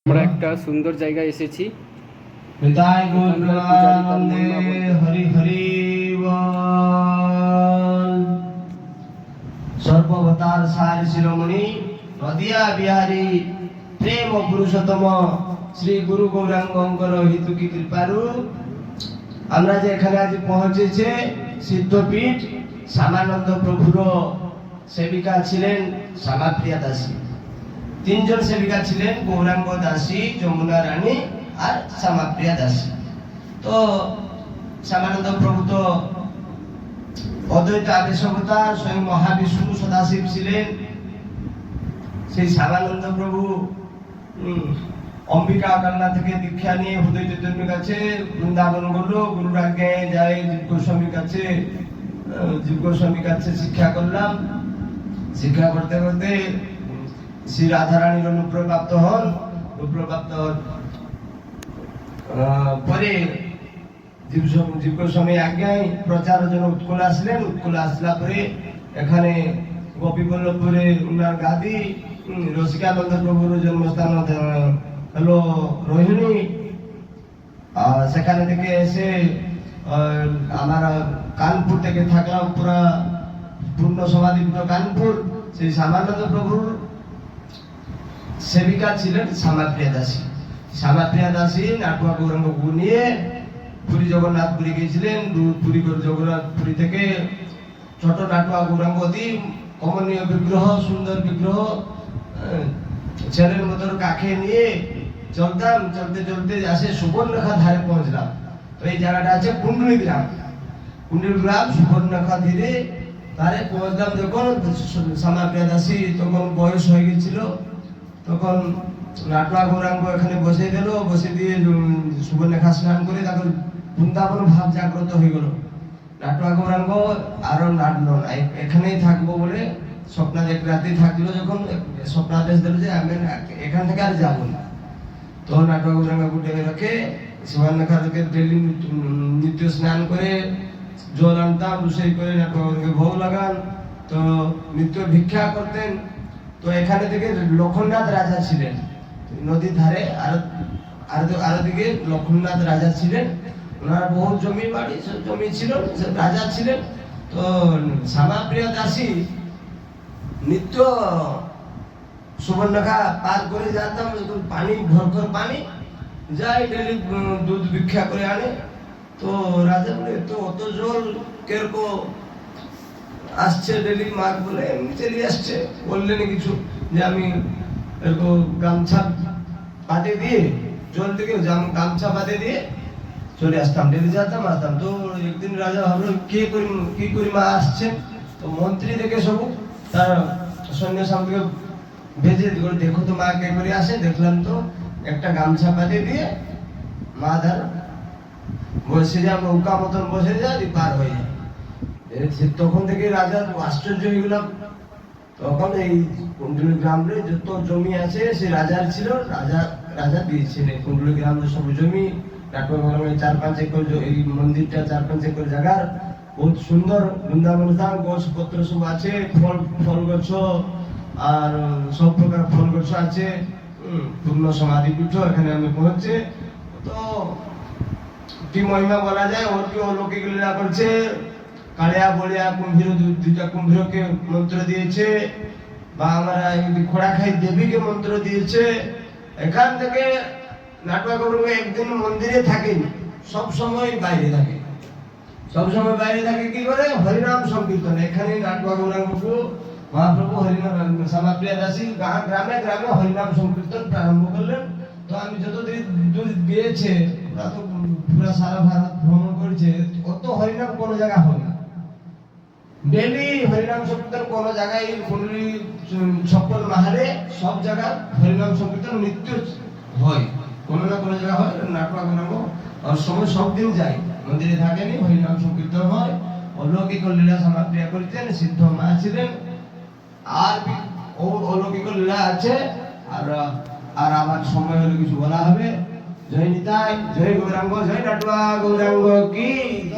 আমরা একটা সুন্দর জায়গায় এসেছি। পিতায় গুণানন্দে হরি হরি বল। সর্বভূতার সার শিরোমণি নদিয়া বিহারী প্রেম পুরুষোত্তম শ্রী গুরু গৌরাঙ্গঙ্কর হিতুকি কৃপারু আমরা যে এখানে আজ পৌঁছেছে সিদ্ধপীঠ শ্যামানন্দ প্রভুর সেবিকা ছিলেন শ্যামাপ্রিয়া দাসী। তিনজন সেবিকা ছিলেন, গৌরাঙ্গ দাসী, যমুনা রানী আর শ্যামাপ্রিয়া দাসী। তো শ্যামানন্দ প্রভু তো অদ্বৈত আবেশবতা স্বয়ং মহাবিষ্ণু সদাশিব ছিলেন। সেই শ্যামানন্দ প্রভু অম্বিকা কান্না থেকে দীক্ষা নিয়ে হৃদয় চৈতন্যের কাছে বৃন্দাবন গেল। গুরুর আজ্ঞায় যায় জীব গোস্বামীর কাছে শিক্ষা করলাম। শিক্ষা করতে করতে শ্রী রাধারানীর অনুপ্রপ্রাপ্ত হন। পরে জীব গোস্বামী আজ্ঞায় প্রচারের জন্য উৎকলে আসলেন। উৎকলে আসলা পরে এখানে গোপীবল্লভপুরে উনার গাদি, রসিকানন্দ প্রভুর জন্মস্থান হলো রোহিণী। সেখানে থেকে এসে আমার কানপুর থেকে থাকলাম, পুরা পূর্ণ সমাধিপীঠ কানপুর। সেই শ্যামানন্দ প্রভুর সেবিকা ছিলেন শ্যামাপ্রিয়া দাসী। শ্যামাপ্রিয়া দাসী নাটুয়া গৌরাঙ্গকে নিয়ে পুরী জগন্নাথপুরী গিয়েছিলেন। পুরী থেকে ছোট নাটুয়া গৌরাঙ্গ অতি কমনীয় বিগ্রহ, সুন্দর বিগ্রহ, ছেলের মতো কাকে নিয়ে চলতাম। চলতে চলতে আসে সুবর্ণরেখা ধারে পৌঁছলাম। তো এই জায়গাটা আছে কুণ্ডলী গ্রাম। সুবর্ণরেখা ধীরে ধারে পৌঁছলাম। যখন শ্যামাপ্রিয়া দাসী তখন বয়স হয়ে গেছিল, তখন নাটুয়া গৌরাঙ্গ এখানে বসে দিল। বসে দিয়ে সুবর্ণরেখা স্নান করে তারপর বৃন্দাবন ভাব জাগ্রত হয়ে গেল। নাটুয়া গৌরাঙ্গ আরো নাটলো না, এখানেই থাকবো বলে স্বপ্নাদেশ রাতে থাকলো। যখন স্বপ্নাদেশ দিল যে আমি এখান থেকে আর যাবো না, তো নাটুয়া গৌরাঙ্গ গুটে রেখে সুবর্ণরেখা থেকে ডেলি নিত্য স্নান করে জল আনতাম, রুষেই করে নাটুয়া গৌরাঙ্গে ভোগ লাগান। তো নিত্য ভিক্ষা করতেন। তো এখানে থেকে লক্ষণনাথ রাজা ছিলেন নদীর ধারে, আর দিকে লক্ষণনাথ রাজা ছিলেন। ওনার বহু জমি বাড়ি জমি ছিল, রাজা ছিলেন। তো শ্যামাপ্রিয়া দাসী নিত্য সুবর্ণরেখা পার করে যেতাম। পানি ঘর পানি যাই, ডেলি দুধ ভিক্ষা করে আনে। তো রাজা বলে তো অত জল কেরকম আসছে ডেলি? মার বলে এমনি চলে আসছে। বললেন কিছু যে আমি এরকম গামছা পাতে দিয়ে জল থেকে গামছা পাতে দিয়ে চলে আসতাম, ডেলি যেতাম আসতাম। তো একদিন রাজা ভাবলো কি করি মা আসছে। তো মন্ত্রী দেখে সব তার সৈন্য সামনে ভেজে দেখো তো মা কে করে আসে। দেখলাম তো একটা গামছা পাতে দিয়ে মা ধার বসে যায়, নৌকা মতন বসে যায়, পার হয়ে যায়। তখন থেকে রাজা আশ্চর্য হয়ে গেলাম। তখন এই কুণ্ডলী গ্রামে যত জমি আছে সে রাজার ছিল, রাজা দিয়েছেন এই কুণ্ডলী গ্রামের সব জমি। নাটুয়া গৌরাঙ্গের 4-5 একর, এই মন্দিরটা 4-5 একর জায়গার বহুত সুন্দর বৃন্দাবন ধাম, গছ পত্র সব আছে, ফল গছ আর সব প্রকার ফল গছ আছে। পূর্ণ সমাধিপীঠ এখানে আমি পৌঁছে। তো কি মহিমা বলা যায়, ওর কি অলৌকিক লীলা করছে। কালিয়া বলিয়া কুম্ভীর, দুইটা কুম্ভীরকে মন্ত্র দিয়েছে, বা আমরা খোড়াখাই দেবীকে মন্ত্র দিয়েছে। এখান থেকে নাটুয়া গৌরাঙ্গ একদিন মন্দিরে থাকেনি, সব সময় বাইরে থাকে। কি করে? হরিনাম সংকীর্তন। এখানে নাটুয়া গৌরাঙ্গ মহাপ্রভু হরিনাম, শ্যামাপ্রিয়া দাসী গ্রামে গ্রামে হরিনাম সংকীর্তন প্রারম্ভ করলেন। তো আমি যতদিন দূর গিয়েছে, পুরা সারা ভারত ভ্রমণ করেছে, অত হরিনাম কোনো জায়গা হয় না। ডেলি হরিনাম সংকীর্তন কোন জায়গায় কুণ্ডলী সকল মাহারে সব জায়গায় হরিনাম সংকীর্তন নিত্য হয়, কোনো না কোনো জায়গা হয়। নাটুয়া গৌরাঙ্গ সময় সব দিন যায়, মন্দিরে থাকেনি, হরিনাম সংকীর্তন হয়। অলৌকিক লীলা শ্যামাপ্রিয়া করতেন, সিদ্ধ মা ছিলেন। আর অলৌকিক লীলা আছে। আর আমার সময় হলে কিছু বলা হবে। জয় নিতাই, জয় গৌরাঙ্গ, জয় নাটুয়া গৌরাঙ্গ কি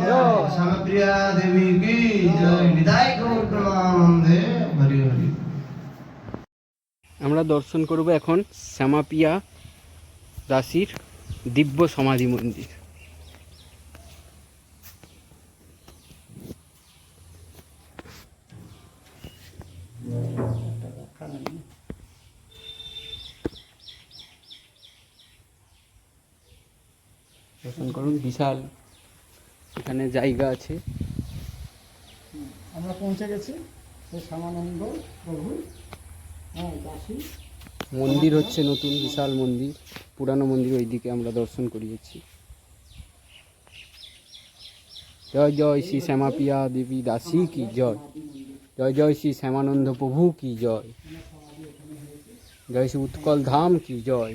জয়, শ্যামাপ্রিয়া দেবী কি জয়। নিতাই গৌর প্রেমানন্দে হরি হরি। আমরা দর্শন করব এখন শ্যামাপ্রিয়া দাসীর দিব্য সমাধি মন্দির। দর্শন করুন, বিশাল এখানে জায়গা আছে। আমরা পৌঁছে গেছি সেই শ্যামানন্দ প্রভু দাসী। মন্দির হচ্ছে নতুন বিশাল মন্দির, পুরানো মন্দির ওইদিকে আমরা দর্শন করিয়েছি। জয় জয় শ্রী শ্যামাপিয়া দেবী দাসী কি জয়, জয় জয় শ্রী শ্যামানন্দ প্রভু কি জয়, জয় শ্রী উৎকল ধাম কি জয়।